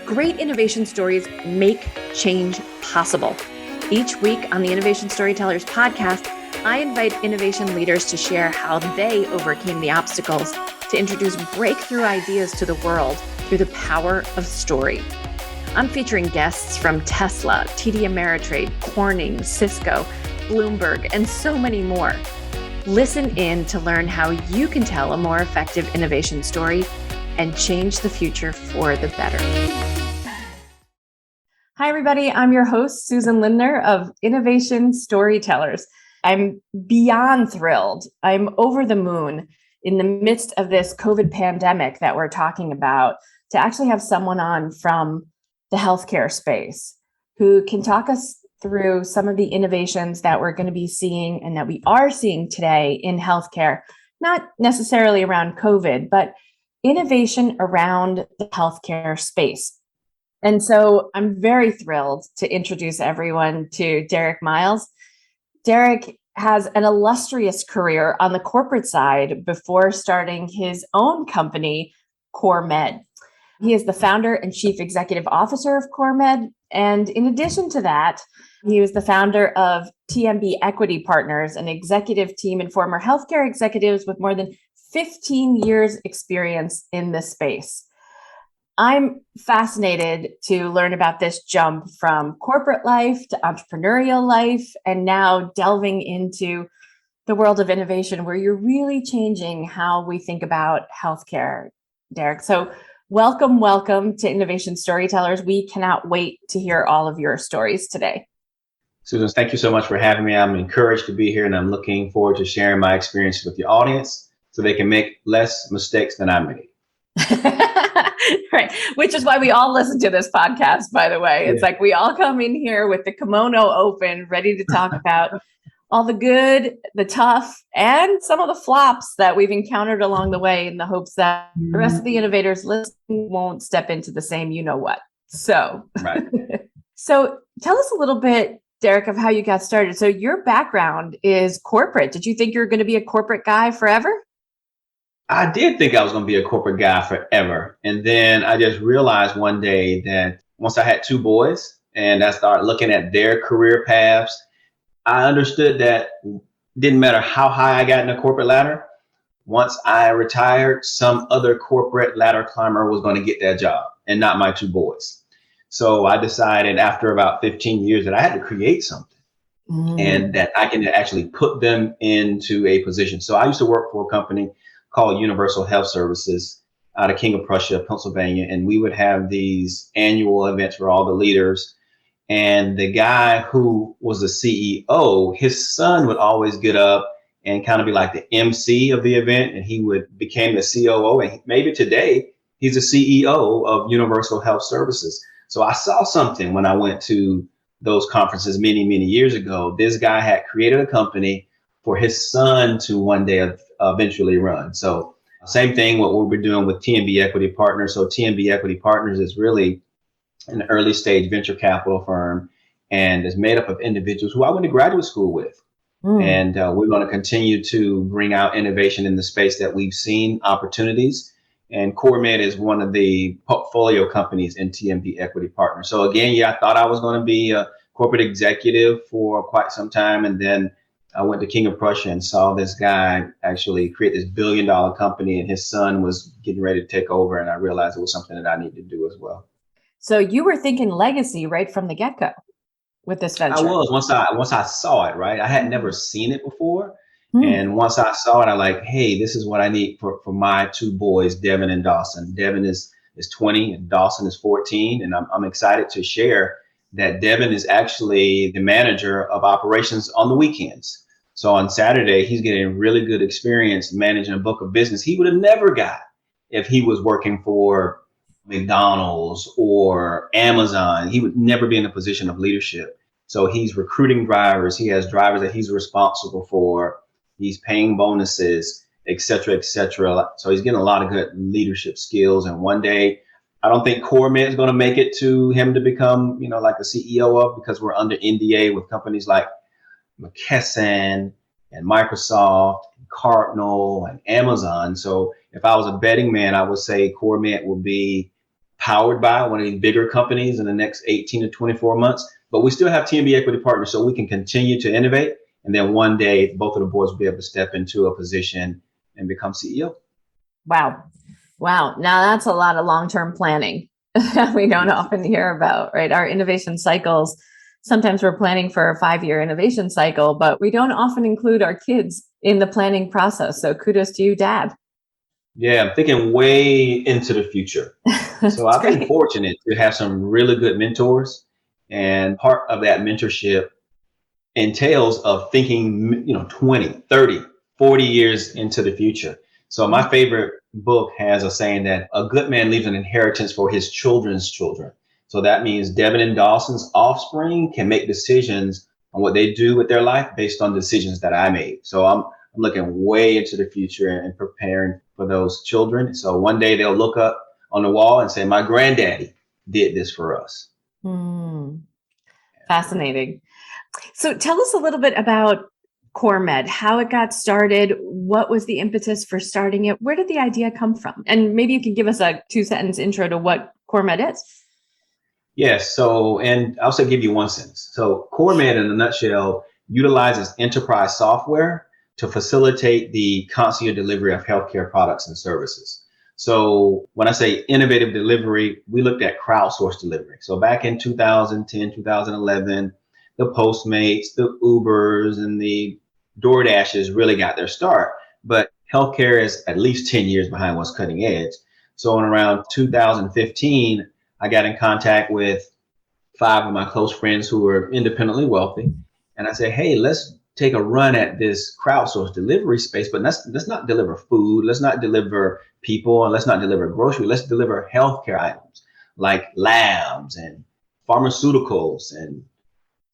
Great innovation stories make change possible. Each week on the Innovation Storytellers podcast, I invite innovation leaders to share how they overcame the obstacles to introduce breakthrough ideas to the world through the power of story. I'm featuring guests from Tesla, TD Ameritrade, Corning, Cisco, Bloomberg, and so many more. Listen in to learn how you can tell a more effective innovation story and change the future for the better. Hi, everybody. I'm your host, Susan Lindner of Innovation Storytellers. I'm beyond thrilled. I'm over the moon in the midst of this COVID pandemic that we're talking about to actually have someone on from the healthcare space who can talk us through some of the innovations that we're going to be seeing and that we are seeing today in healthcare, not necessarily around COVID, but innovation around the healthcare space. And so I'm very thrilled to introduce everyone to Derrick Miles. Derrick has an illustrious career on the corporate side before starting his own company, CourMed. He is the founder and chief executive officer of CourMed. And in addition to that, he was the founder of TMB Equity Partners, an executive team and former healthcare executives with more than 15 years experience in this space. I'm fascinated to learn about this jump from corporate life to entrepreneurial life, and now delving into the world of innovation where you're really changing how we think about healthcare, Derrick. So welcome to Innovation Storytellers. We cannot wait to hear all of your stories today. Susan, thank you so much for having me. I'm encouraged to be here, and I'm looking forward to sharing my experience with the audience so they can make less mistakes than I made. Right. Which is why we all listen to this podcast, by the way. It's like we all come in here with the kimono open, ready to talk about all the good, the tough, and some of the flops that we've encountered along the way in the hopes that the rest of the innovators listening won't step into the same you-know-what. So, right. So tell us a little bit, Derrick, of how you got started. So your background is corporate. Did you think you were going to be a corporate guy forever? I did think I was going to be a corporate guy forever. And then I just realized one day that once I had two boys and I started looking at their career paths, I understood that it didn't matter how high I got in the corporate ladder. Once I retired, some other corporate ladder climber was going to get that job and not my two boys. So I decided after about 15 years that I had to create something and that I can actually put them into a position. So I used to work for a company called Universal Health Services out of King of Prussia, Pennsylvania. And we would have these annual events for all the leaders. And the guy who was the CEO, his son would always get up and kind of be like the MC of the event. And he became the COO. And maybe today he's the CEO of Universal Health Services. So I saw something when I went to those conferences many, many years ago. This guy had created a company for his son to one day eventually run. So same thing what we're doing with TMB Equity Partners. So TMB Equity Partners is really an early stage venture capital firm and is made up of individuals who I went to graduate school with. And we're going to continue to bring out innovation in the space that we've seen opportunities. And CourMed is one of the portfolio companies in TMB Equity Partners. So again, I thought I was going to be a corporate executive for quite some time. And then I went to King of Prussia and saw this guy actually create this $1 billion company, and his son was getting ready to take over. And I realized it was something that I needed to do as well. So you were thinking legacy right from the get-go with this venture. I was once I saw it, right? I had never seen it before. And once I saw it, I like, hey, this is what I need for my two boys, Devin and Dawson. Devin is 20 and Dawson is 14. And I'm excited to share that Devin is actually the manager of operations on the weekends. So on Saturday, he's getting really good experience managing a book of business he would have never got if he was working for McDonald's or Amazon. He would never be in a position of leadership. So he's recruiting drivers. He has drivers that he's responsible for. He's paying bonuses, et cetera, et cetera. So he's getting a lot of good leadership skills. And one day, I don't think CourMed is going to make it to him to become, like the CEO of, because we're under NDA with companies like McKesson and Microsoft, and Cardinal and Amazon. So if I was a betting man, I would say CourMed will be powered by one of these bigger companies in the next 18 to 24 months. But we still have TNB equity partners, so we can continue to innovate. And then one day, both of the boards will be able to step into a position and become CEO. Wow. Wow. Now that's a lot of long-term planning that we don't often hear about, right? Our innovation cycles, sometimes we're planning for a 5-year innovation cycle, but we don't often include our kids in the planning process. So kudos to you, Dad. Yeah, I'm thinking way into the future. So I've been Great. fortunate to have some really good mentors. And part of that mentorship entails of thinking, 20, 30, 40 years into the future. So my favorite book has a saying that a good man leaves an inheritance for his children's children. So that means Devin and Dawson's offspring can make decisions on what they do with their life based on decisions that I made. So I'm looking way into the future and preparing for those children. So one day they'll look up on the wall and say, my granddaddy did this for us. Fascinating. So tell us a little bit about CourMed, how it got started. What was the impetus for starting it? Where did the idea come from? And maybe you could give us a 2-sentence intro to what CourMed is. Yes. So, and I'll say give you one sentence. So CourMed in a nutshell utilizes enterprise software to facilitate the concierge delivery of healthcare products and services. So when I say innovative delivery, we looked at crowdsourced delivery. So back in 2010, 2011, the Postmates, the Ubers, and the DoorDashes really got their start. But healthcare is at least 10 years behind what's cutting edge. So in around 2015, I got in contact with 5 of my close friends who were independently wealthy. And I said, hey, let's take a run at this crowdsourced delivery space, but let's not deliver food. Let's not deliver people, and let's not deliver grocery. Let's deliver healthcare items like labs and pharmaceuticals and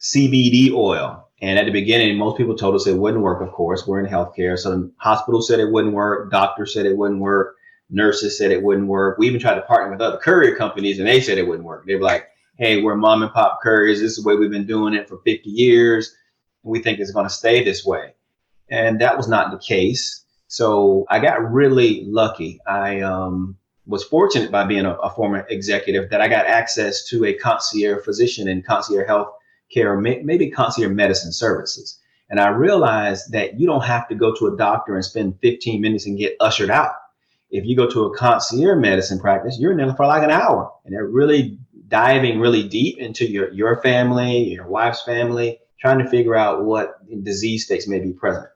CBD oil. And at the beginning, most people told us it wouldn't work, of course. We're in healthcare. So hospitals said it wouldn't work. Doctors said it wouldn't work. Nurses said it wouldn't work. We even tried to partner with other courier companies and they said it wouldn't work. They were like, hey, we're mom and pop couriers. This is the way we've been doing it for 50 years. And we think it's going to stay this way. And that was not the case. So I got really lucky. I was fortunate by being a former executive that I got access to a concierge physician and concierge health care, maybe concierge medicine services. And I realized that you don't have to go to a doctor and spend 15 minutes and get ushered out. If you go to a concierge medicine practice, you're in there for like an hour and they're really diving really deep into your family, your wife's family, trying to figure out what disease states may be present.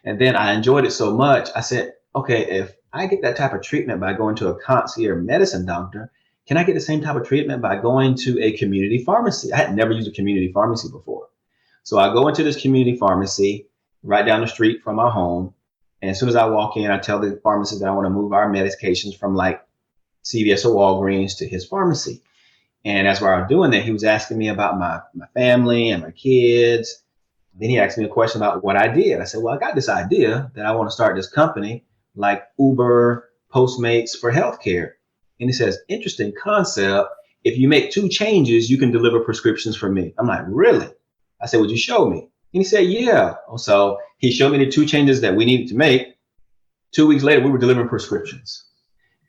And then I enjoyed it so much. I said, okay, if I get that type of treatment by going to a concierge medicine doctor, can I get the same type of treatment by going to a community pharmacy? I had never used a community pharmacy before. So I go into this community pharmacy right down the street from our home. And as soon as I walk in, I tell the pharmacist that I want to move our medications from like CVS or Walgreens to his pharmacy. And as we were doing that, he was asking me about my family and my kids. Then he asked me a question about what I did. I said, well, I got this idea that I want to start this company like Uber, Postmates for healthcare. And he says, interesting concept. If you make 2 changes, you can deliver prescriptions for me. I'm like, really? I said, would you show me? And he said, yeah. So he showed me the 2 changes that we needed to make. 2 weeks later, we were delivering prescriptions.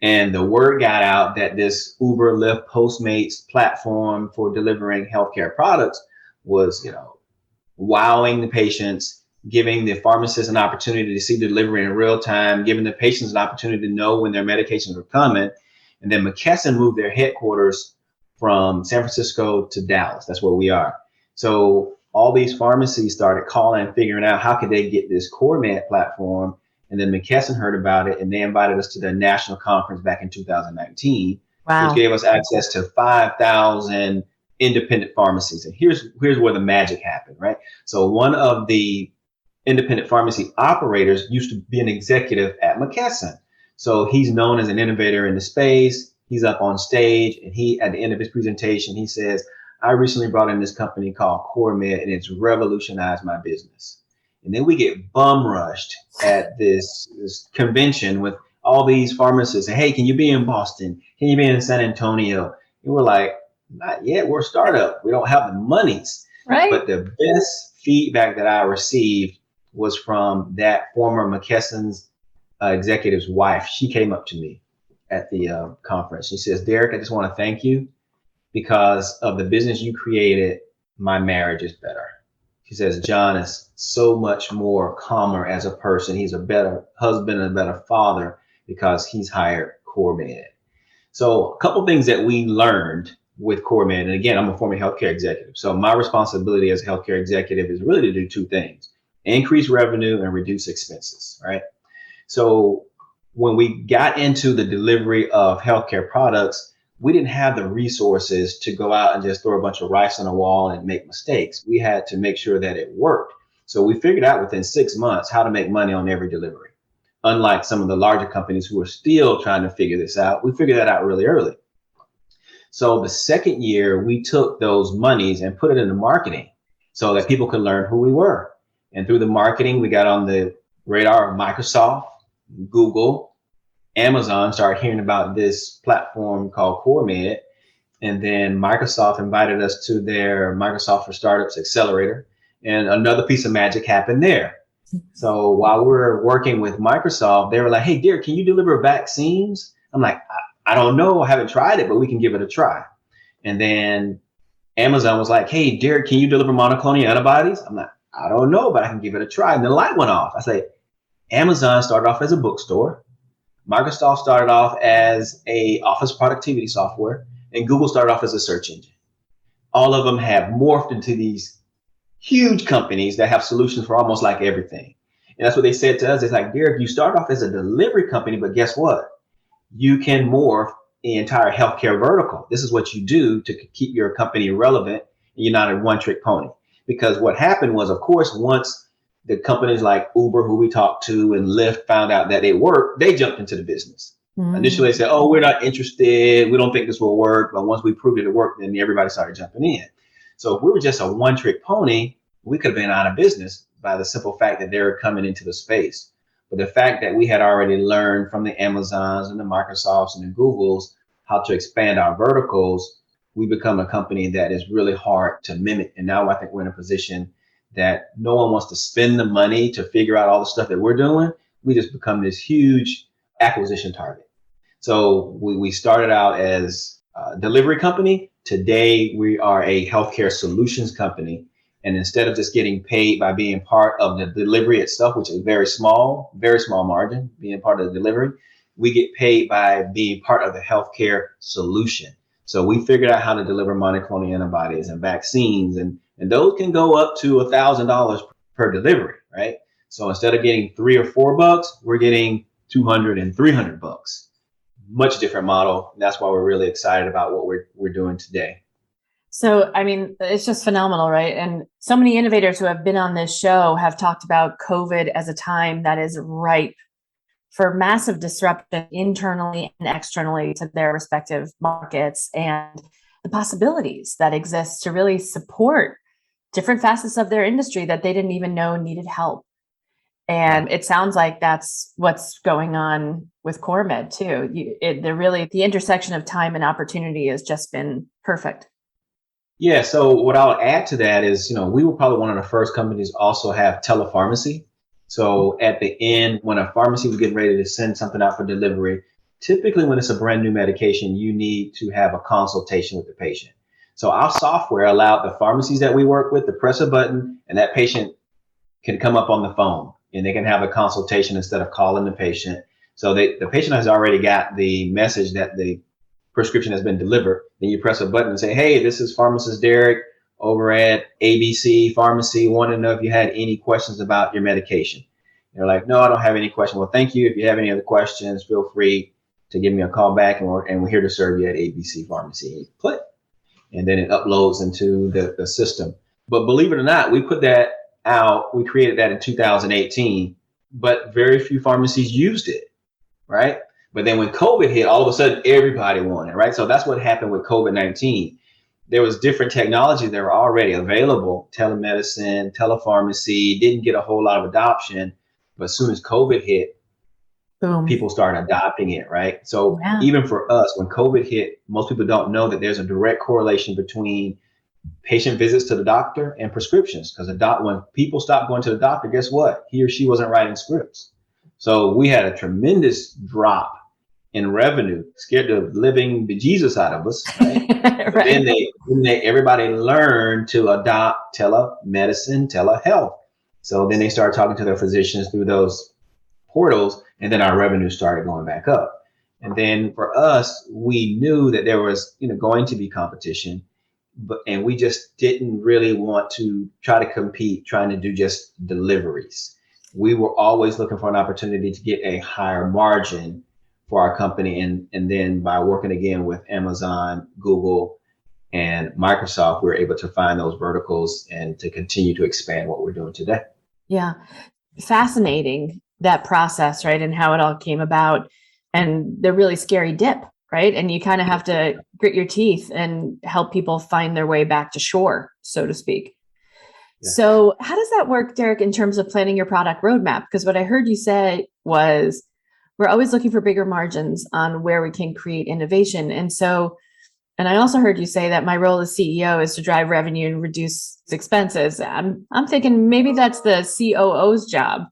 And the word got out that this Uber, Lyft, Postmates platform for delivering healthcare products was, wowing the patients, giving the pharmacists an opportunity to see the delivery in real time, giving the patients an opportunity to know when their medications were coming. And then McKesson moved their headquarters from San Francisco to Dallas. That's where we are. So all these pharmacies started calling and figuring out how could they get this CourMed platform. And then McKesson heard about it and they invited us to their national conference back in 2019, Wow. which gave us access to 5,000 independent pharmacies. And here's where the magic happened, right? So one of the independent pharmacy operators used to be an executive at McKesson. So he's known as an innovator in the space. He's up on stage and he, at the end of his presentation, he says, I recently brought in this company called CourMed and it's revolutionized my business. And then we get bum rushed at this convention with all these pharmacists. And, hey, can you be in Boston? Can you be in San Antonio? And we're like, not yet. We're a startup. We don't have the monies. Right. But the best feedback that I received was from that former McKesson's executive's wife. She came up to me at the conference. She says, Derrick, I just want to thank you because of the business you created. My marriage is better. She says, John is so much more calmer as a person. He's a better husband and a better father because he's hired CourMed. So a couple things that we learned with CourMed, and again, I'm a former healthcare executive. So my responsibility as a healthcare executive is really to do two things: increase revenue and reduce expenses, right? So when we got into the delivery of healthcare products, we didn't have the resources to go out and just throw a bunch of rice on a wall and make mistakes. We had to make sure that it worked. So we figured out within 6 months how to make money on every delivery. Unlike some of the larger companies who are still trying to figure this out, we figured that out really early. So the second year, we took those monies and put it into marketing so that people could learn who we were. And through the marketing, we got on the radar of Microsoft, Google, Amazon started hearing about this platform called CourMed. And then Microsoft invited us to their Microsoft for Startups Accelerator. And another piece of magic happened there. So while we're working with Microsoft, they were like, hey, Derrick, can you deliver vaccines? I'm like, I don't know. I haven't tried it, but we can give it a try. And then Amazon was like, hey, Derrick, can you deliver monoclonal antibodies? I'm like, I don't know, but I can give it a try. And the light went off. I say, Amazon started off as a bookstore. Microsoft started off as a office productivity software, and Google started off as a search engine. All of them have morphed into these huge companies that have solutions for almost like everything. And that's what they said to us. It's like, Derrick, you start off as a delivery company, but guess what? You can morph the entire healthcare vertical. This is what you do to keep your company relevant, and you're not a one-trick pony. Because what happened was, of course, once the companies like Uber, who we talked to, and Lyft found out that they worked, they jumped into the business. Initially, they said, oh, we're not interested. We don't think this will work. But once we proved it worked, then everybody started jumping in. So if we were just a one-trick pony, we could have been out of business by the simple fact that they're coming into the space. But the fact that we had already learned from the Amazons and the Microsofts and the Googles how to expand our verticals, we become a company that is really hard to mimic. And now I think we're in a position that no one wants to spend the money to figure out all the stuff that we're doing. We just become this huge acquisition target. So we started out as a delivery company. Today, we are a healthcare solutions company. And instead of just getting paid by being part of the delivery itself, which is very small margin, being part of the delivery, we get paid by being part of the healthcare solution. So we figured out how to deliver monoclonal antibodies and vaccines, and those can go up to $1,000 per delivery, right? So instead of getting $3 or $4, we're getting $200 and $300. Much different model. That's why we're really excited about what we're doing today. So, I mean, it's just phenomenal, right? And so many innovators who have been on this show have talked about COVID as a time that is ripe for massive disruption internally and externally to their respective markets, and the possibilities that exist to really support different facets of their industry that they didn't even know needed help. And it sounds like that's what's going on with CourMed too. The intersection of time and opportunity has just been perfect. Yeah. So what I'll add to that is, we were probably one of the first companies to also have telepharmacy. So at the end, when a pharmacy was getting ready to send something out for delivery, typically when it's a brand new medication, you need to have a consultation with the patient. So our software allowed the pharmacies that we work with to press a button, and that patient can come up on the phone and they can have a consultation instead of calling the patient. So the patient has already got the message that the prescription has been delivered. Then you press a button and say, hey, this is pharmacist Derrick over at ABC Pharmacy. Want to know if you had any questions about your medication. They're like, no, I don't have any questions. Well, thank you. If you have any other questions, feel free to give me a call back, and we're here to serve you at ABC Pharmacy. And you click, and then it uploads into the system. But believe it or not, we put that out. We created that in 2018, but very few pharmacies used it, right? But then when COVID hit, all of a sudden everybody wanted it, right? So that's what happened with COVID-19. There was different technology that were already available. Telemedicine, telepharmacy didn't get a whole lot of adoption, but as soon as COVID hit, boom, people started adopting it, right? So even for us, when COVID hit, most people don't know that there's a direct correlation between patient visits to the doctor and prescriptions. Because when people stopped going to the doctor, guess what? He or she wasn't writing scripts. So we had a tremendous drop in revenue, scared the living bejesus out of us, right? But Right. then everybody learned to adopt telemedicine, telehealth. So then they started talking to their physicians through those portals, and then our revenue started going back up. And then for us, we knew that there was, going to be competition, and we just didn't really want to try to compete, trying to do just deliveries. We were always looking for an opportunity to get a higher margin for our company. And then by working again with Amazon, Google, and Microsoft, we were able to find those verticals and to continue to expand what we're doing today. Yeah. Fascinating, that process, right? And how it all came about, and the really scary dip, right? And you kind of have to grit your teeth and help people find their way back to shore, so to speak. Yeah. So how does that work, Derrick, in terms of planning your product roadmap? Because what I heard you say was, we're always looking for bigger margins on where we can create innovation. And I also heard you say that my role as CEO is to drive revenue and reduce expenses. I'm thinking maybe that's the COO's job,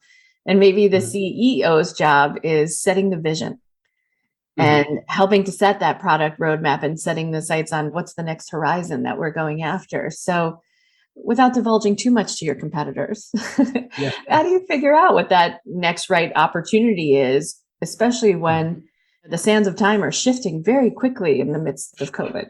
and maybe the CEO's job is setting the vision and helping to set that product roadmap and setting the sights on what's the next horizon that we're going after. So without divulging too much to your competitors, how do you figure out what that next right opportunity is, especially when the sands of time are shifting very quickly in the midst of COVID?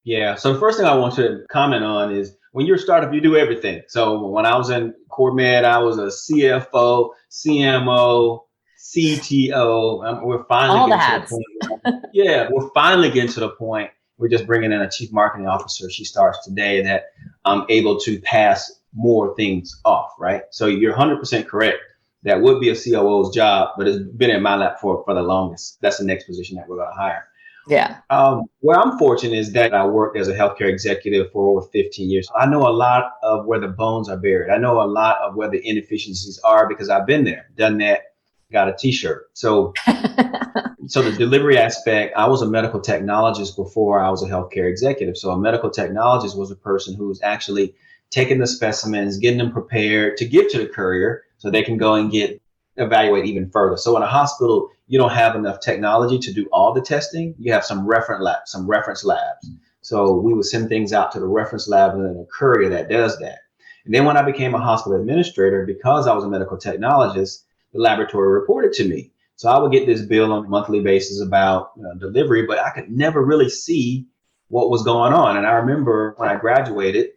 Yeah. So the first thing I want to comment on is, when you're a startup, you do everything. So when I was in CourMed, I was a CFO, CMO, CTO. We're finally getting to the point. We're finally getting to the point. We're just bringing in a chief marketing officer. She starts today, that I'm able to pass more things off, right? So you're 100% correct. That would be a COO's job, but it's been in my lap for the longest. That's the next position that we're going to hire. Yeah. Where I'm fortunate is that I worked as a healthcare executive for over 15 years. I know a lot of where the bones are buried. I know a lot of where the inefficiencies are, because I've been there, done that, got a t-shirt. So the delivery aspect, I was a medical technologist before I was a healthcare executive. So a medical technologist was a person who was actually taking the specimens, getting them prepared to give to the courier so they can go and evaluate even further. So in a hospital, you don't have enough technology to do all the testing. You have some reference labs. So we would send things out to the reference lab and then a courier that does that. And then when I became a hospital administrator, because I was a medical technologist, the laboratory reported to me. So I would get this bill on a monthly basis about delivery, but I could never really see what was going on. And I remember when I graduated,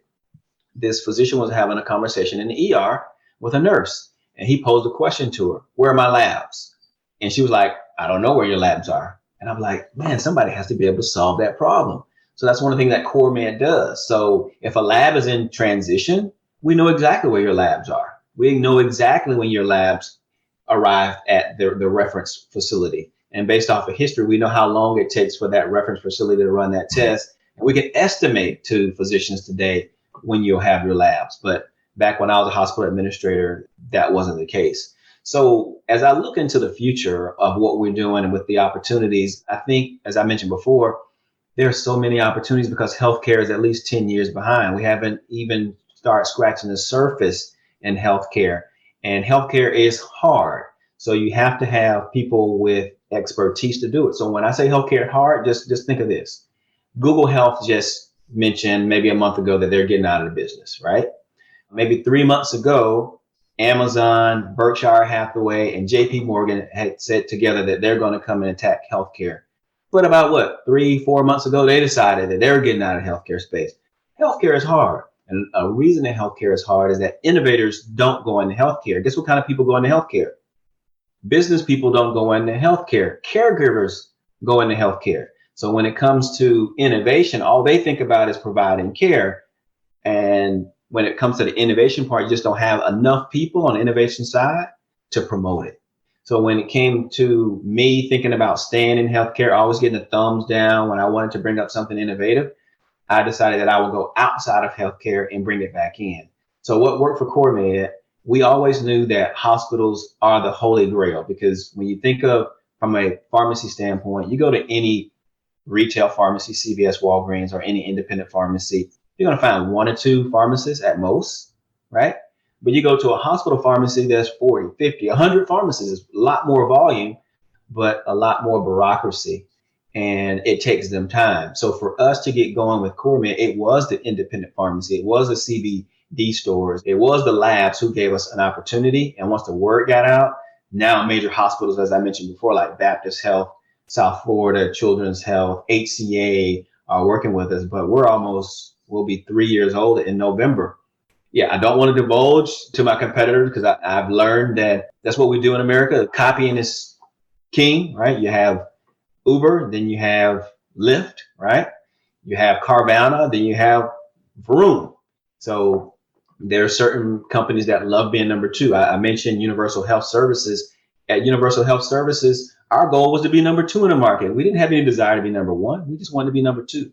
this physician was having a conversation in the ER with a nurse. And he posed a question to her: where are my labs? And she was like, I don't know where your labs are. And I'm like, man, somebody has to be able to solve that problem. So that's one of the things that CourMed does. So if a lab is in transition, we know exactly where your labs are. We know exactly when your labs arrived at the reference facility. And based off of history, we know how long it takes for that reference facility to run that test. And we can estimate to physicians today when you'll have your labs. But back when I was a hospital administrator, that wasn't the case. So as I look into the future of what we're doing and with the opportunities, I think, as I mentioned before, there are so many opportunities because healthcare is at least 10 years behind. We haven't even started scratching the surface in healthcare. And healthcare is hard. So you have to have people with expertise to do it. So when I say healthcare hard, just think of this. Google Health just mentioned maybe a month ago that they're getting out of the business, right? Maybe 3 months ago, Amazon, Berkshire Hathaway, and JP Morgan had said together that they're going to come and attack healthcare. But about 3-4 months ago, they decided that they're getting out of healthcare space. Healthcare is hard. And a reason that healthcare is hard is that innovators don't go into healthcare. Guess what kind of people go into healthcare? Business people don't go into healthcare. Caregivers go into healthcare. So when it comes to innovation, all they think about is providing care. And when it comes to the innovation part, you just don't have enough people on the innovation side to promote it. So when it came to me thinking about staying in healthcare, I was getting a thumbs down when I wanted to bring up something innovative. I decided that I would go outside of healthcare and bring it back in. So what worked for CourMed, we always knew that hospitals are the holy grail, because when you think of from a pharmacy standpoint, you go to any retail pharmacy, CVS, Walgreens, or any independent pharmacy, you're going to find 1 or 2 pharmacists at most, right? But you go to a hospital pharmacy, there's 40, 50, 100 pharmacists, a lot more volume. but a lot more bureaucracy, and it takes them time. So for us to get going with CourMed, it was the independent pharmacy, it was the CBD stores, it was the labs who gave us an opportunity. And once the word got out, now major hospitals, as I mentioned before, like Baptist Health, South Florida Children's Health, HCA are working with us, but we'll be 3 years old in November. Yeah, I don't want to divulge to my competitors because I've learned that that's what we do in America. Copying is king, right? You have Uber, then you have Lyft, right? You have Carvana, then you have Vroom. So there are certain companies that love being number two. I mentioned Universal Health Services. At Universal Health Services, our goal was to be number two in the market. We didn't have any desire to be number one. We just wanted to be number two.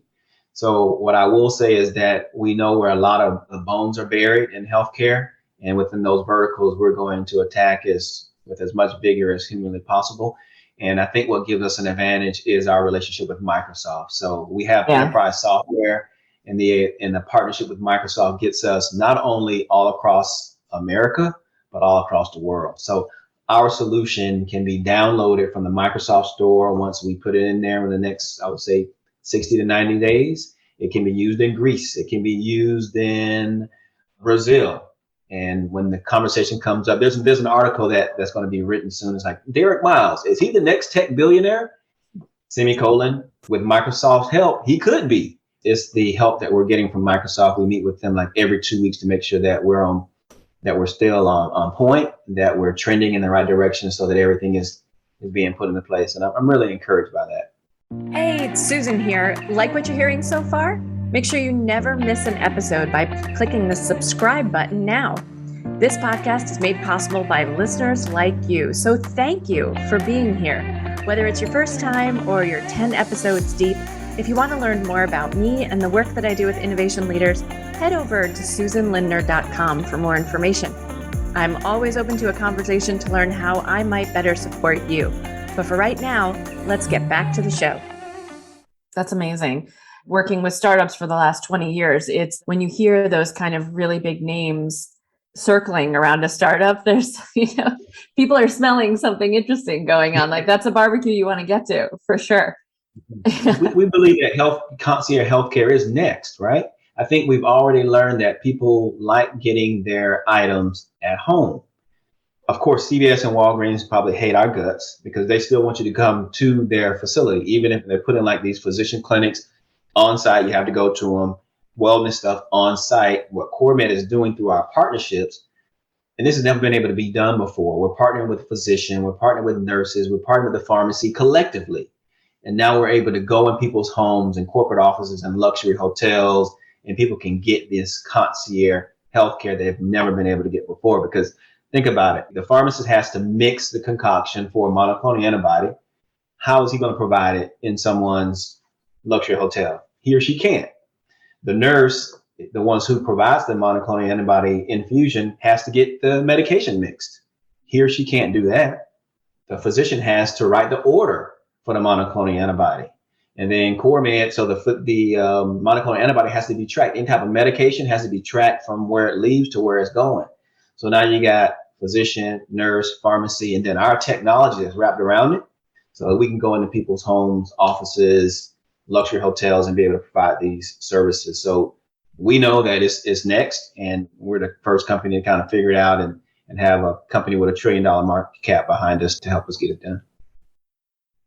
So what I will say is that we know where a lot of the bones are buried in healthcare, and within those verticals, we're going to attack with as much vigor as humanly possible. And I think what gives us an advantage is our relationship with Microsoft. So we have enterprise software, and the partnership with Microsoft gets us not only all across America, but all across the world. So our solution can be downloaded from the Microsoft store once we put it in there in the next, I would say, 60 to 90 days. It can be used in Greece. It can be used in Brazil. And when the conversation comes up, there's an article that's going to be written soon. It's like, Derrick Miles, is he the next tech billionaire? Semicolon. With Microsoft's help, he could be. It's the help that we're getting from Microsoft. We meet with them like every 2 weeks to make sure that we're still on point, that we're trending in the right direction so that everything is being put into place. And I'm really encouraged by that. Hey, it's Susan here. Like what you're hearing so far? Make sure you never miss an episode by clicking the subscribe button now. This podcast is made possible by listeners like you, so thank you for being here. Whether it's your first time or you're 10 episodes deep, if you want to learn more about me and the work that I do with innovation leaders, head over to susanlindner.com for more information. I'm always open to a conversation to learn how I might better support you. But for right now, let's get back to the show. That's amazing. Working with startups for the last 20 years, it's when you hear those kind of really big names circling around a startup, there's, people are smelling something interesting going on. Like that's a barbecue you want to get to for sure. we believe that concierge healthcare is next, right? I think we've already learned that people like getting their items at home. Of course, CVS and Walgreens probably hate our guts because they still want you to come to their facility, even if they're putting like these physician clinics on site. You have to go to them, wellness stuff on site. What CourMed is doing through our partnerships, and this has never been able to be done before. We're partnering with physicians, we're partnering with nurses, we're partnering with the pharmacy collectively. And now we're able to go in people's homes and corporate offices and luxury hotels, and people can get this concierge healthcare they've never been able to get before. Because think about it. The pharmacist has to mix the concoction for a monoclonal antibody. How is he going to provide it in someone's luxury hotel? He or she can't. The nurse, the ones who provides the monoclonal antibody infusion, has to get the medication mixed. He or she can't do that. The physician has to write the order for the monoclonal antibody. And then CourMed, so the monoclonal antibody has to be tracked. Any type of medication has to be tracked from where it leaves to where it's going. So now you got physician, nurse, pharmacy, and then our technology is wrapped around it. So we can go into people's homes, offices, luxury hotels, and be able to provide these services. So we know that it's next, and we're the first company to kind of figure it out and have a company with $1 trillion market cap behind us to help us get it done.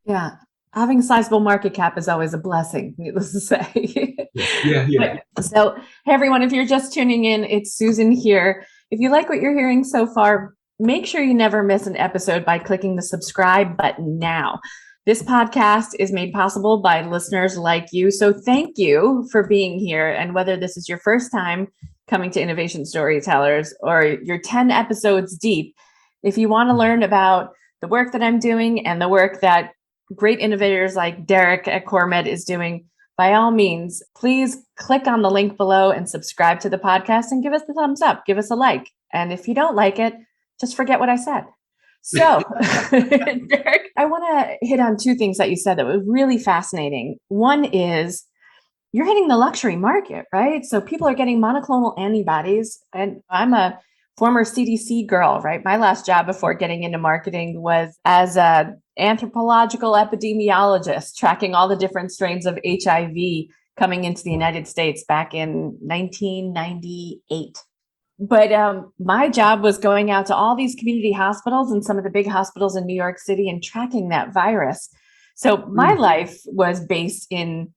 Yeah. Having a sizable market cap is always a blessing, needless to say. Yeah. So, hey, everyone, if you're just tuning in, it's Susan here. If you like what you're hearing so far, make sure you never miss an episode by clicking the subscribe button now. This podcast is made possible by listeners like you. So thank you for being here. And whether this is your first time coming to Innovation Storytellers or you're 10 episodes deep, if you want to learn about the work that I'm doing and the work that great innovators like Derrick at CourMed is doing, by all means, please click on the link below and subscribe to the podcast and give us the thumbs up, give us a like. And if you don't like it, just forget what I said. So, Derrick, I want to hit on two things that you said that was really fascinating. One is you're hitting the luxury market, right? So people are getting monoclonal antibodies, and I'm a former CDC girl, right? My last job before getting into marketing was as a anthropological epidemiologist tracking all the different strains of HIV coming into the United States back in 1998. But my job was going out to all these community hospitals and some of the big hospitals in New York City and tracking that virus. So my life was based in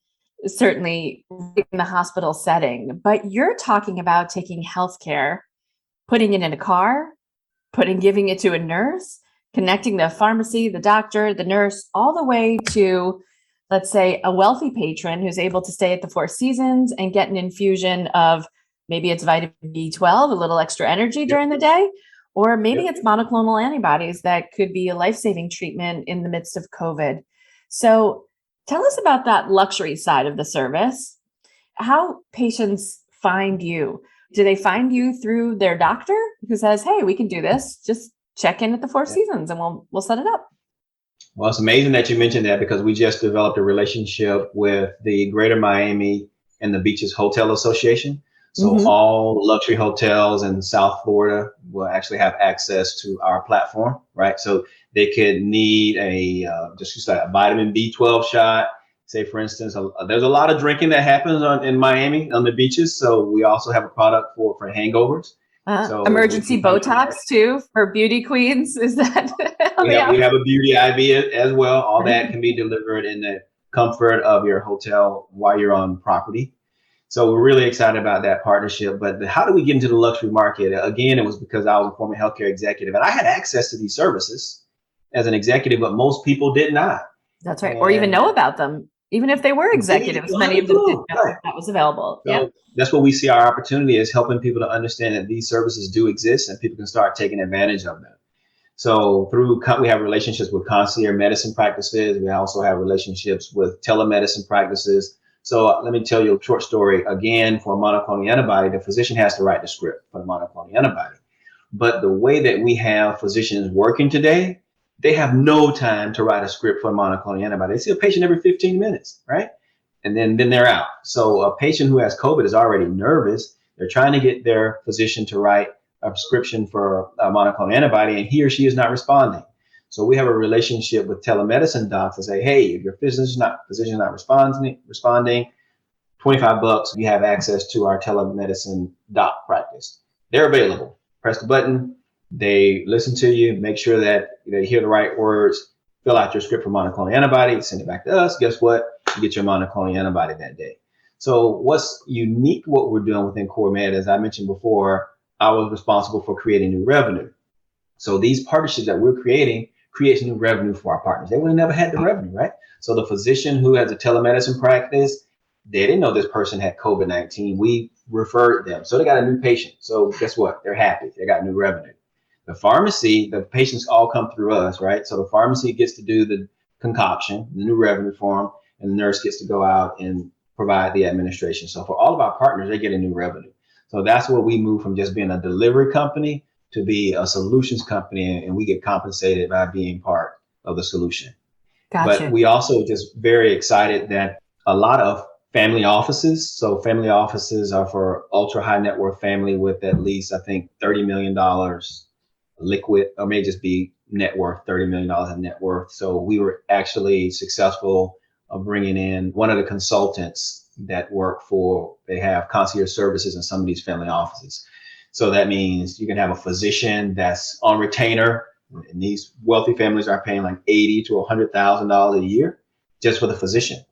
certainly in the hospital setting, but you're talking about taking healthcare, putting it in a car, giving it to a nurse, connecting the pharmacy, the doctor, the nurse, all the way to, let's say, a wealthy patron who's able to stay at the Four Seasons and get an infusion of maybe it's vitamin B12, a little extra energy during the day, or maybe it's monoclonal antibodies that could be a life-saving treatment in the midst of COVID. So tell us about that luxury side of the service, how patients find you. Do they find you through their doctor who says, hey, we can do this, just check in at the Four Seasons and we'll set it up? Well, it's amazing that you mentioned that because we just developed a relationship with the Greater Miami and the Beaches Hotel Association. So all luxury hotels in South Florida will actually have access to our platform, right? So they could need just like a vitamin B12 shot. Say, for instance, there's a lot of drinking that happens in Miami on the beaches. So we also have a product for hangovers. So emergency Botox too for beauty queens. Is that? we have a beauty IV as well. All that can be delivered in the comfort of your hotel while you're on property. So we're really excited about that partnership. But how do we get into the luxury market? Again, it was because I was a former healthcare executive and I had access to these services as an executive, but most people did not. That's right. Or even know about them. Even if they were executives, many of them didn't know that was available. So that's what we see our opportunity is helping people to understand that these services do exist and people can start taking advantage of them. So we have relationships with concierge medicine practices. We also have relationships with telemedicine practices. So let me tell you a short story. Again, for a monoclonal antibody, the physician has to write the script for the monoclonal antibody. But the way that we have physicians working today, they have no time to write a script for a monoclonal antibody. They see a patient every 15 minutes, right? And then they're out. So a patient who has COVID is already nervous. They're trying to get their physician to write a prescription for a monoclonal antibody, and he or she is not responding. So we have a relationship with telemedicine docs and say, hey, if your physician's not responding, $25, you have access to our telemedicine doc practice. They're available. Press the button. They listen to you, make sure that they hear the right words, fill out your script for monoclonal antibody, send it back to us. Guess what? You get your monoclonal antibody that day. So what's unique, what we're doing within CourMed, as I mentioned before, I was responsible for creating new revenue. So these partnerships that we're creating creates new revenue for our partners. They would have never had the revenue, right? So the physician who has a telemedicine practice, they didn't know this person had COVID-19. We referred them. So they got a new patient. So guess what? They're happy. They got new revenue. The pharmacy, the patients all come through us, right? So the pharmacy gets to do the concoction, the new revenue for them, and the nurse gets to go out and provide the administration. So for all of our partners, they get a new revenue. So that's where we move from just being a delivery company to be a solutions company, and we get compensated by being part of the solution. Gotcha. But we also just very excited that a lot of family offices, so family offices are for ultra high net worth family with at least, I think, $30 million liquid, or may just be net worth, $30 million in net worth. So we were actually successful of bringing in one of the consultants that work for, they have concierge services in some of these family offices. So that means you can have a physician that's on retainer, and these wealthy families are paying like $80,000 to $100,000 a year just for the physician.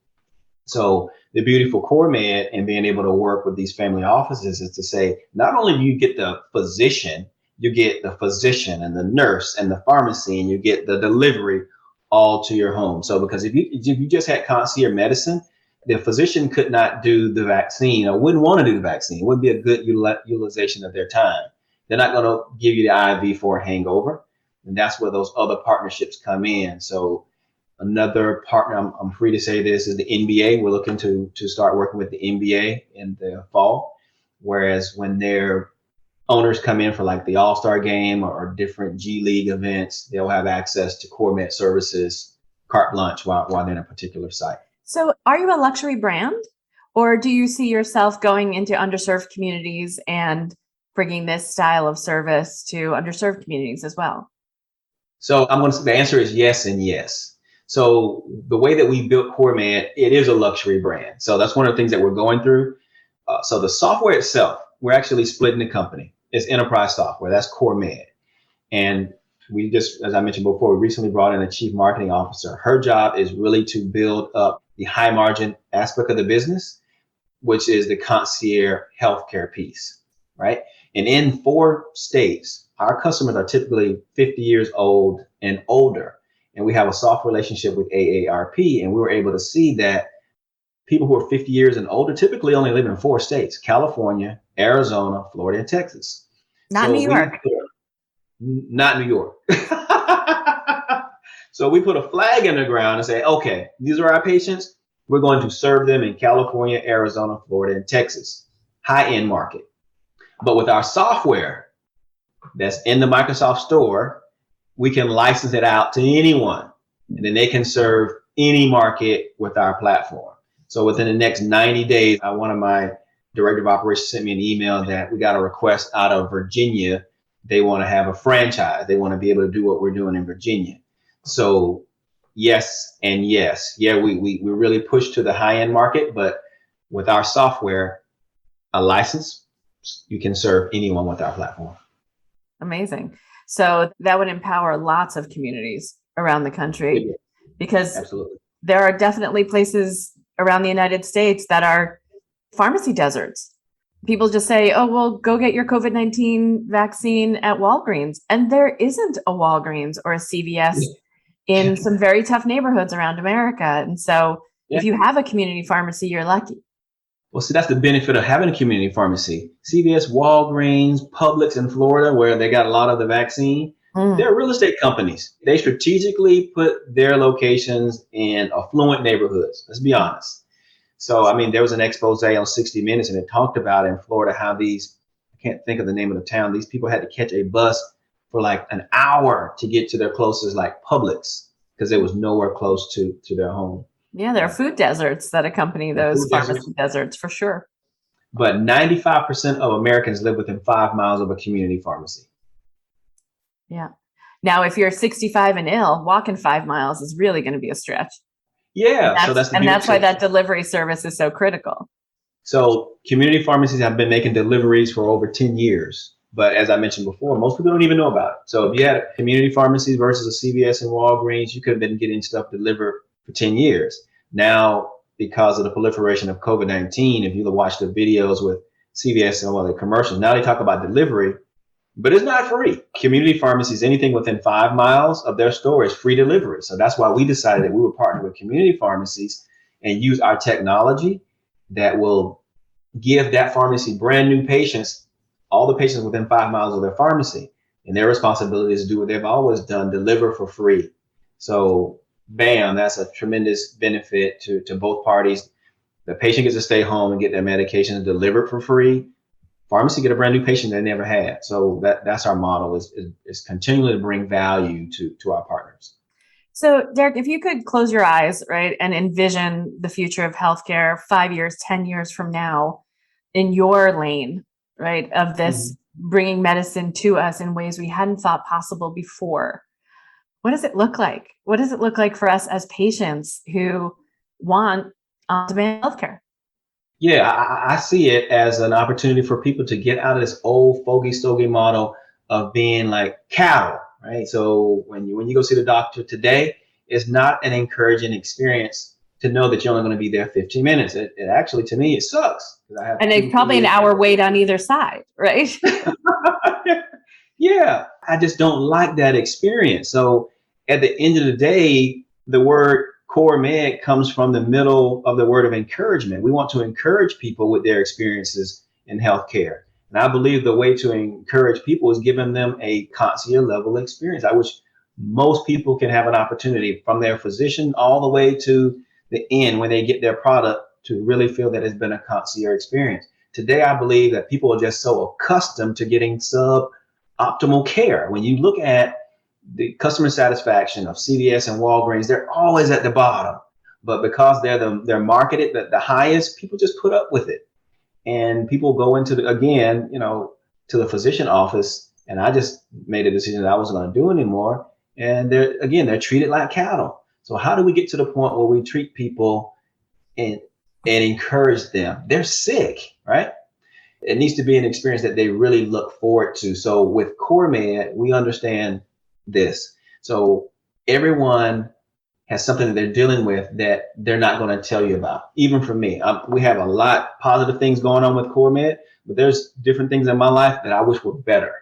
So the beauty for CourMed and being able to work with these family offices is to say, not only do you get the physician, you get the physician and the nurse and the pharmacy, and you get the delivery all to your home. So because if you just had concierge medicine, the physician could not do the vaccine or wouldn't want to do the vaccine. It wouldn't be a good utilization of their time. They're not going to give you the IV for a hangover. And that's where those other partnerships come in. So another partner, I'm free to say this, is the NBA. We're looking to start working with the NBA in the fall. Whereas when their owners come in for like the All-Star game or different G League events, they'll have access to CourMed services, carte blanche while they're in a particular site. So are you a luxury brand, or do you see yourself going into underserved communities and bringing this style of service to underserved communities as well? So the answer is yes and yes. So the way that we built CourMed, it is a luxury brand. So that's one of the things that we're going through. So the software itself, we're actually splitting the company. It's enterprise software. That's CourMed. And we just, as I mentioned before, we recently brought in a chief marketing officer. Her job is really to build up the high margin aspect of the business, which is the concierge healthcare piece, right? And in 4 states, our customers are typically 50 years old and older. And we have a soft relationship with AARP. And we were able to see that people who are 50 years and older typically only live in 4 states: California, Arizona, Florida, and Texas. Not New York. Not New York. So we put a flag in the ground and say, okay, these are our patients. We're going to serve them in California, Arizona, Florida, and Texas, high-end market. But with our software that's in the Microsoft Store, we can license it out to anyone, and then they can serve any market with our platform. So within the next 90 days, one of my director of operations sent me an email that we got a request out of Virginia. They want to have a franchise. They want to be able to do what we're doing in Virginia. So yes and yes. Yeah, we really push to the high-end market, but with our software, a license, you can serve anyone with our platform. Amazing. So that would empower lots of communities around the country, because Absolutely. There are definitely places around the United States that are pharmacy deserts. People just say, oh, well, go get your COVID-19 vaccine at Walgreens. And there isn't a Walgreens or a CVS in some very tough neighborhoods around America. And so if you have a community pharmacy, you're lucky. Well, see, that's the benefit of having a community pharmacy. CVS, Walgreens, Publix in Florida, where they got a lot of the vaccine, they're real estate companies. They strategically put their locations in affluent neighborhoods. Let's be honest. So, I mean, there was an expose on 60 Minutes, and it talked about in Florida how I can't think of the name of the town, these people had to catch a bus for like an hour to get to their closest, like Publix, because there was nowhere close to their home. Yeah, there are food deserts that accompany those pharmacy deserts for sure. But 95% of Americans live within 5 miles of a community pharmacy. Yeah. Now, if you're 65 and ill, walking 5 miles is really going to be a stretch. Yeah. And that's why that delivery service is so critical. So community pharmacies have been making deliveries for over 10 years. But as I mentioned before, most people don't even know about it. So if you had community pharmacies versus a CVS and Walgreens, you could have been getting stuff delivered for 10 years. Now, because of the proliferation of COVID-19, if you watch the videos with CVS and all the commercials, now they talk about delivery, but it's not free. Community pharmacies, anything within 5 miles of their store is free delivery. So that's why we decided that we would partner with community pharmacies and use our technology that will give that pharmacy brand new patients, all the patients within 5 miles of their pharmacy. And their responsibility is to do what they've always done, deliver for free. So bam, that's a tremendous benefit to both parties. The patient gets to stay home and get their medication delivered for free. Pharmacy get a brand new patient they never had. So that's our model, is continually to bring value to our partners. So Derrick, if you could close your eyes, right, and envision the future of healthcare 5 years, 10 years from now in your lane, right, of this bringing medicine to us in ways we hadn't thought possible before, what does it look like? What does it look like for us as patients who want on-demand healthcare? Yeah, I see it as an opportunity for people to get out of this old fogey stogie model of being like cattle, right? So when you go see the doctor today, it's not an encouraging experience to know that you're only going to be there 15 minutes. It actually, to me, it sucks. And it's probably an hour wait on either side, right? Yeah, I just don't like that experience. So at the end of the day, the word CourMed comes from the middle of the word of encouragement. We want to encourage people with their experiences in healthcare. And I believe the way to encourage people is giving them a concierge level experience. I wish most people can have an opportunity from their physician all the way to the end when they get their product to really feel that it's been a concierge experience. Today, I believe that people are just so accustomed to getting suboptimal care. When you look at the customer satisfaction of CVS and Walgreens, they're always at the bottom. But because they're marketed the highest, people just put up with it. And people go into to the physician office. And I just made a decision that I wasn't going to do anymore. And they're treated like cattle. So how do we get to the point where we treat people and encourage them? They're sick, right? It needs to be an experience that they really look forward to. So with CourMed, we understand this. So everyone has something that they're dealing with that they're not going to tell you about. Even for me, we have a lot positive things going on with CourMed, but there's different things in my life that I wish were better.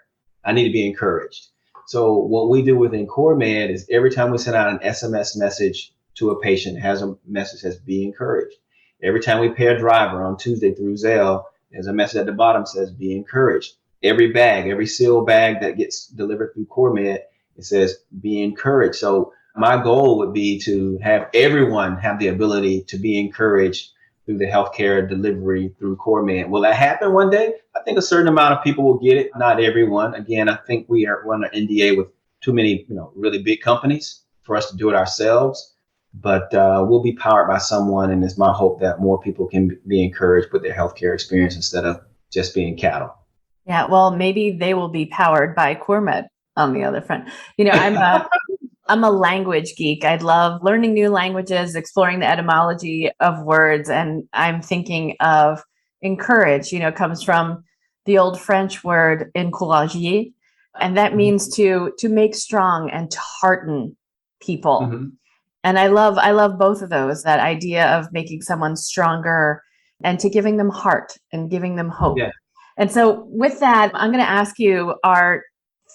I need to be encouraged. So what we do within CourMed is every time we send out an SMS message to a patient, it has a message that says be encouraged. Every time we pay a driver on Tuesday through Zelle, there's a message at the bottom that says be encouraged. Every bag, every sealed bag that gets delivered through CourMed, it says be encouraged. So my goal would be to have everyone have the ability to be encouraged through the healthcare delivery through CourMed. Will that happen one day? I think a certain amount of people will get it. Not everyone. Again, I think we are under NDA with too many, really big companies for us to do it ourselves. But we'll be powered by someone, and it's my hope that more people can be encouraged with their healthcare experience instead of just being cattle. Yeah, well, maybe they will be powered by CourMed on the other front. I'm a language geek. I love learning new languages, exploring the etymology of words. And I'm thinking of encourage, comes from the old French word encourager. And that means to make strong and to hearten people. Mm-hmm. And I love both of those, that idea of making someone stronger and to giving them heart and giving them hope. Yeah. And so with that, I'm going to ask you our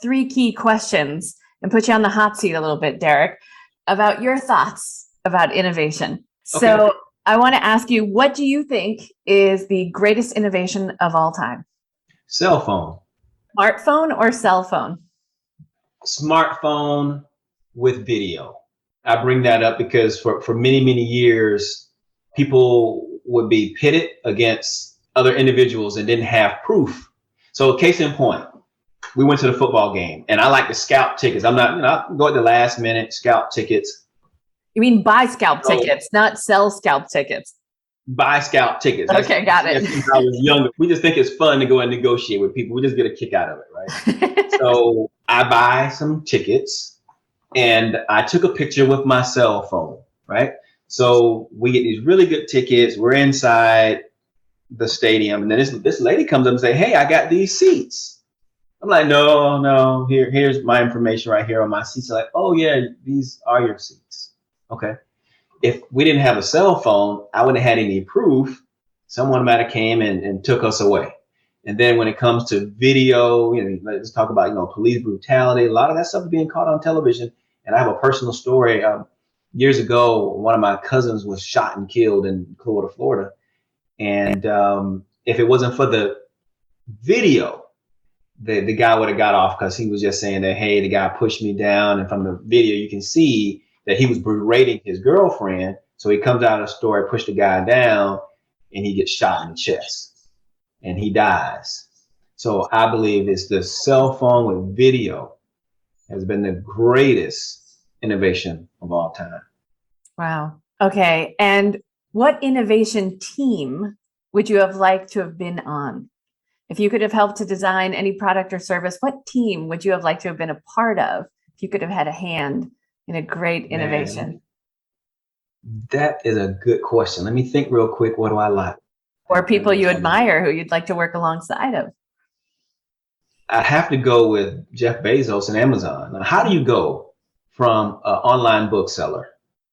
3 key questions and put you on the hot seat a little bit, Derrick, about your thoughts about innovation. Okay. So I want to ask you, what do you think is the greatest innovation of all time? Cell phone. Smartphone or cell phone? Smartphone with video. I bring that up because for many, many years, people would be pitted against other individuals and didn't have proof. So case in point, we went to the football game and I like to scalp tickets. I'm not, I go at the last minute, scalp tickets. You mean buy scalp tickets, not sell scalp tickets? Buy scalp tickets. Okay, got it. Since I was younger, we just think it's fun to go and negotiate with people. We just get a kick out of it, right? So I buy some tickets and I took a picture with my cell phone, right? So we get these really good tickets. We're inside the stadium and then this lady comes up and say, "Hey, I got these seats." I'm like, no, here's my information right here on my seats. Like, "Oh yeah, these are your seats." Okay. If we didn't have a cell phone, I wouldn't have had any proof. Someone might have came and took us away. And then when it comes to video, let's talk about, police brutality. A lot of that stuff is being caught on television. And I have a personal story. Years ago, one of my cousins was shot and killed in Clearwater, Florida. And if it wasn't for the video, the guy would have got off because he was just saying that, "Hey, the guy pushed me down." And from the video, you can see that he was berating his girlfriend. So he comes out of the store, pushed the guy down, and he gets shot in the chest and he dies. So I believe it's the cell phone with video has been the greatest innovation of all time. Wow. Okay. And what innovation team would you have liked to have been on? If you could have helped to design any product or service, what team would you have liked to have been a part of if you could have had a hand in a great innovation? Man, that is a good question. Let me think real quick. What do I like? Or people you admire who you'd like to work alongside of? I have to go with Jeff Bezos and Amazon. Now, how do you go from an online bookseller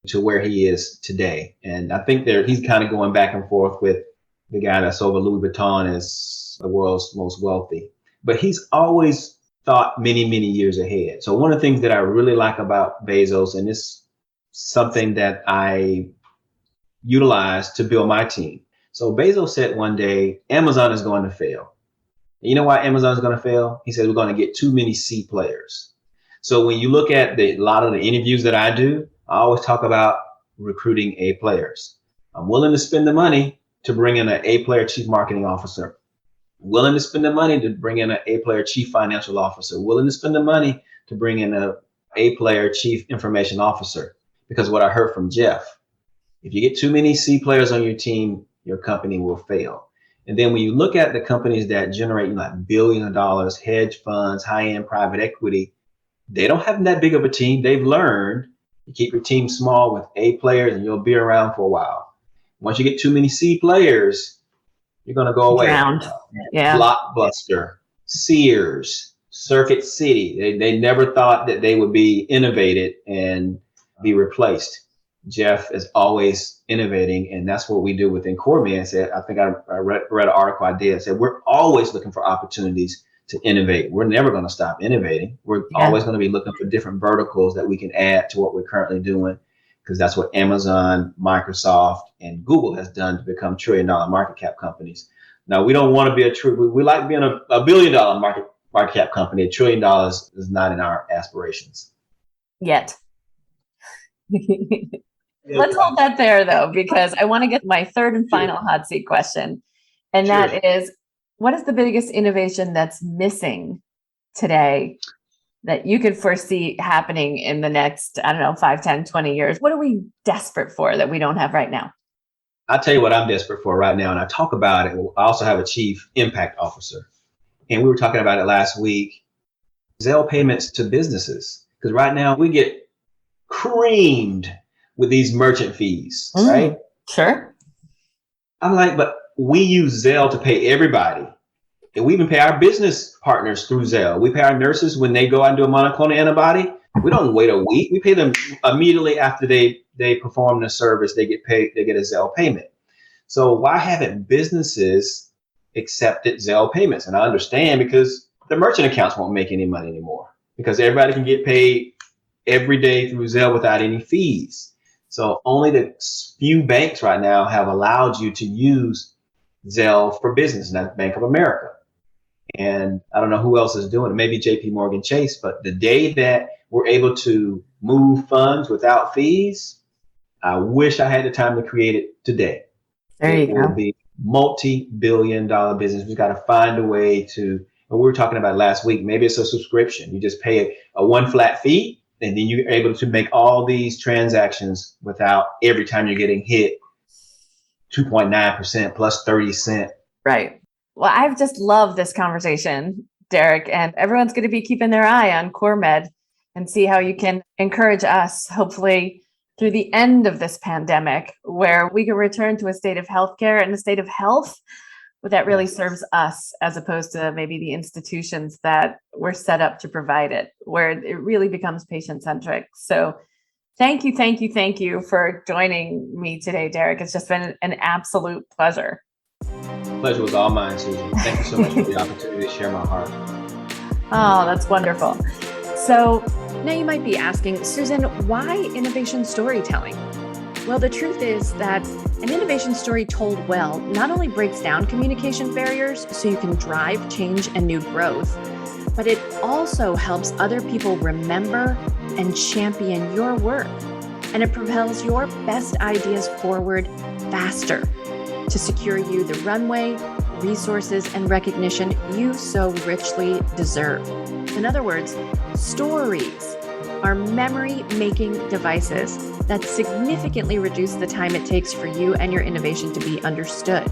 to where he is today? And I think he's kind of going back and forth with the guy that sold Louis Vuitton as the world's most wealthy. But he's always thought many, many years ahead. So one of the things that I really like about Bezos, and it's something that I utilize to build my team. So Bezos said one day, Amazon is going to fail. And you know why Amazon is going to fail? He said, we're going to get too many C players. So when you look at a lot of the interviews that I do, I always talk about recruiting A players. I'm willing to spend the money to bring in an A player chief marketing officer. Willing to spend the money to bring in an A player chief financial officer. Willing to spend the money to bring in an A player chief information officer. Because what I heard from Jeff, if you get too many C players on your team, your company will fail. And then when you look at the companies that generate like $1 billion, hedge funds, high-end private equity, They don't have that big of a team. They've learned you keep your team small with A players and you'll be around for a while. Once you get too many C players, you're going to go away. Drowned. Yeah. Blockbuster, Sears, Circuit City. They never thought that they would be innovated and be replaced. Jeff is always innovating, and that's what we do within CourMed. Said, I think I read an article I did. Said we're always looking for opportunities to innovate. We're never going to stop innovating. We're always going to be looking for different verticals that we can add to what we're currently doing, because that's what Amazon, Microsoft, and Google has done to become trillion-dollar market cap companies. Now, we don't want to be we like being a billion-dollar market cap company. $1 trillion is not in our aspirations. Yet. Let's hold that there, though, because I want to get my third and final hot seat question. And that is, what is the biggest innovation that's missing today that you could foresee happening in the next, 5, 10, 20 years? What are we desperate for that we don't have right now? I'll tell you what I'm desperate for right now, and I talk about it. I also have a chief impact officer, and we were talking about it last week. Zelle payments to businesses, because right now we get creamed with these merchant fees, right? Sure. I'm like, but we use Zelle to pay everybody. And we even pay our business partners through Zelle. We pay our nurses when they go out and do a monoclonal antibody. We don't wait a week. We pay them immediately after they perform the service. They get paid. They get a Zelle payment. So why haven't businesses accepted Zelle payments? And I understand, because the merchant accounts won't make any money anymore, because everybody can get paid every day through Zelle without any fees. So only the few banks right now have allowed you to use Zelle for business, and that's Bank of America. And I don't know who else is doing it, maybe JP Morgan Chase, but the day that we're able to move funds without fees, I wish I had the time to create it today. There you go. It will be multi-billion-dollar business. We've got to find a way to, and we were talking about last week, maybe it's a subscription. You just pay a one flat fee, and then you're able to make all these transactions without every time you're getting hit 2.9% plus 30 cents. Right. Well, I've just loved this conversation, Derrick, and everyone's going to be keeping their eye on CourMed and see how you can encourage us, hopefully, through the end of this pandemic, where we can return to a state of healthcare and a state of health that really serves us, as opposed to maybe the institutions that were set up to provide it, where it really becomes patient-centric. So thank you for joining me today, Derrick. It's just been an absolute pleasure. Pleasure was all mine, Susan. Thank you so much for the opportunity to share my heart. Oh, that's wonderful. So now you might be asking, Susan, why innovation storytelling? Well, the truth is that an innovation story told well not only breaks down communication barriers so you can drive change and new growth, but it also helps other people remember and champion your work. And it propels your best ideas forward faster to secure you the runway, resources, and recognition you so richly deserve. In other words, stories are memory-making devices that significantly reduce the time it takes for you and your innovation to be understood.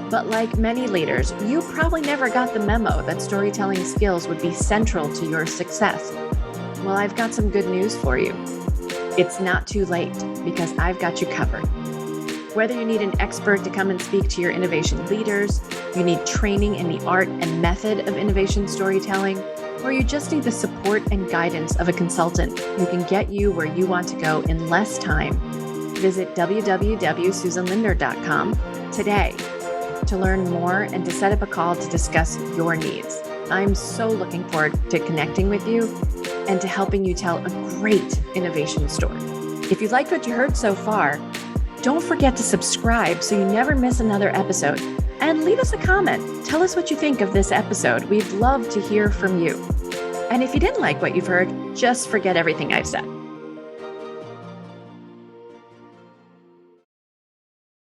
But like many leaders, you probably never got the memo that storytelling skills would be central to your success. Well, I've got some good news for you. It's not too late, because I've got you covered. Whether you need an expert to come and speak to your innovation leaders, you need training in the art and method of innovation storytelling, or you just need the support and guidance of a consultant who can get you where you want to go in less time, visit www.susanlindner.com today to learn more and to set up a call to discuss your needs. I'm so looking forward to connecting with you and to helping you tell a great innovation story. If you liked what you heard so far, don't forget to subscribe so you never miss another episode. And leave us a comment. Tell us what you think of this episode. We'd love to hear from you. And if you didn't like what you've heard, just forget everything I've said.